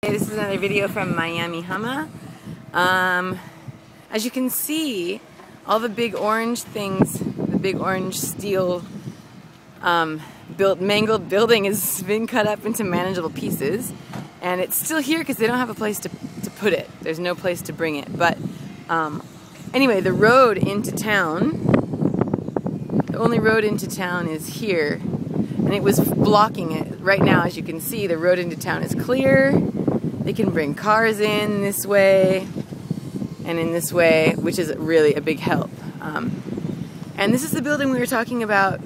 Hey, this is another video from Maeami Hama. As you can see, all the big orange things, the big orange steel mangled building has been cut up into manageable pieces, and it's still here because they don't have a place to put it. There's no place to bring it. But anyway, the road into town, the only road into town is here, and it was blocking it. Right now, as you can see, the road into town is clear. They can bring cars in this way and in this way, which is really a big help. And this is the building we were talking about.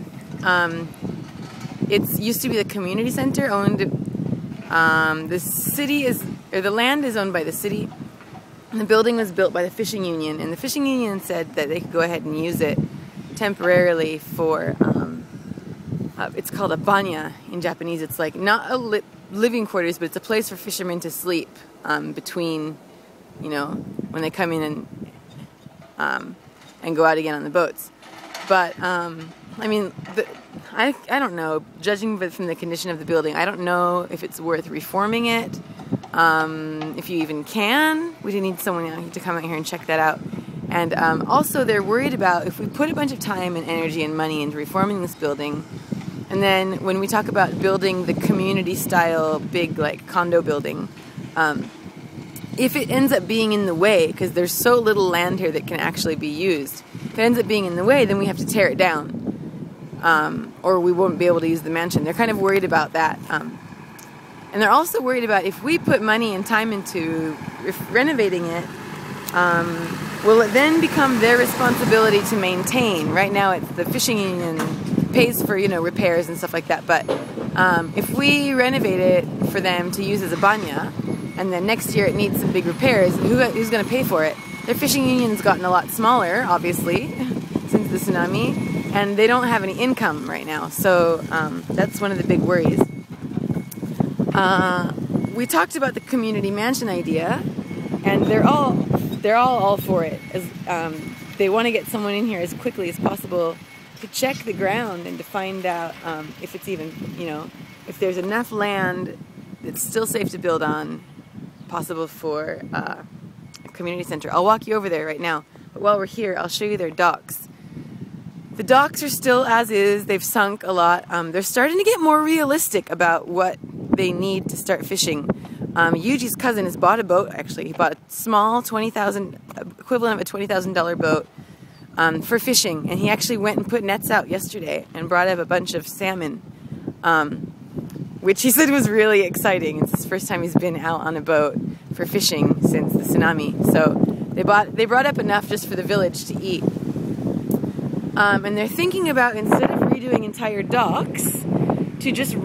It used to be the community center owned. The city is, or the land is owned by the city. And the building was built by the fishing union, and the fishing union said that they could go ahead and use it temporarily for. It's called a banya in Japanese. It's like not a living quarters, but it's a place for fishermen to sleep between, you know, when they come in and go out again on the boats. But I mean, I don't know. Judging from the condition of the building, I don't know if it's worth reforming it. If you even can, we need someone to come out here and check that out. And also, they're worried about if we put a bunch of time and energy and money into reforming this building. And then when we talk about building the community-style big, like, condo building, if it ends up being in the way, because there's so little land here that can actually be used, if it ends up being in the way, then we have to tear it down, or we won't be able to use the mansion. They're kind of worried about that. And they're also worried about if we put money and time into renovating it, will it then become their responsibility to maintain? Right now it's the fishing union pays for, you know, repairs and stuff like that, but if we renovate it for them to use as a banya, and then next year it needs some big repairs, who's going to pay for it? Their fishing union's gotten a lot smaller, obviously, since the tsunami, and they don't have any income right now, so that's one of the big worries. We talked about the community mansion idea, and they're all for it. They want to get someone in here as quickly as possible to check the ground and to find out if it's even, you know, if there's enough land that's still safe to build on, possible for a community center. I'll walk you over there right now, but while we're here, I'll show you their docks. The docks are still as is. They've sunk a lot. They're starting to get more realistic about what they need to start fishing. Yuji's cousin has bought a boat, actually. He bought a small equivalent of a $20,000 boat for fishing, and he actually went and put nets out yesterday and brought up a bunch of salmon, which he said was really exciting. It's his first time he's been out on a boat for fishing since the tsunami. So they brought up enough just for the village to eat. And they're thinking about, instead of redoing entire docks, to just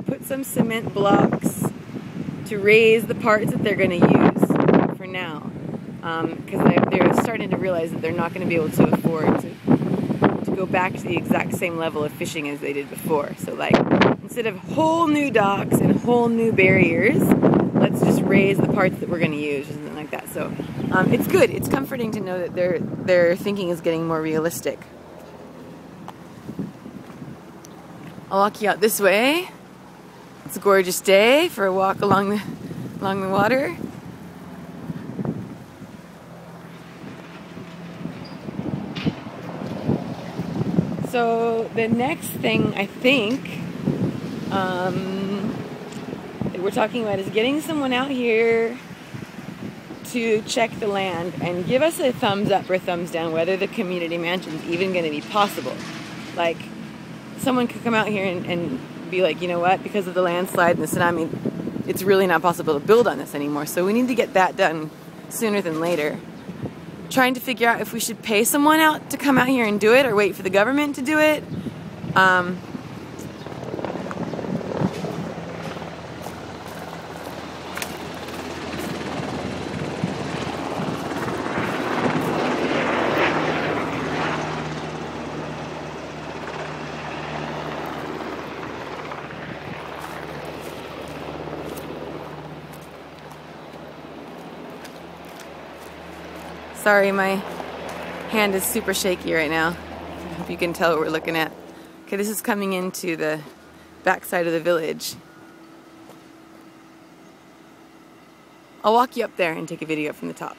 put some cement blocks to raise the parts that they're going to use for now. Because they're starting to realize that they're not going to be able to afford to go back to the exact same level of fishing as they did before. So, like, instead of whole new docks and whole new barriers, let's just raise the parts that we're going to use, or something like that. So it's good. It's comforting to know that their thinking is getting more realistic. I'll walk you out this way. It's a gorgeous day for a walk along the water. So the next thing I think that we're talking about is getting someone out here to check the land and give us a thumbs up or thumbs down whether the community mansion is even going to be possible. Like, someone could come out here and be like, you know what, because of the landslide and the tsunami, it's really not possible to build on this anymore. So we need to get that done sooner than later. Trying to figure out if we should pay someone out to come out here and do it or wait for the government to do it. Sorry, my hand is super shaky right now. I hope you can tell what we're looking at. Okay, this is coming into the backside of the village. I'll walk you up there and take a video from the top.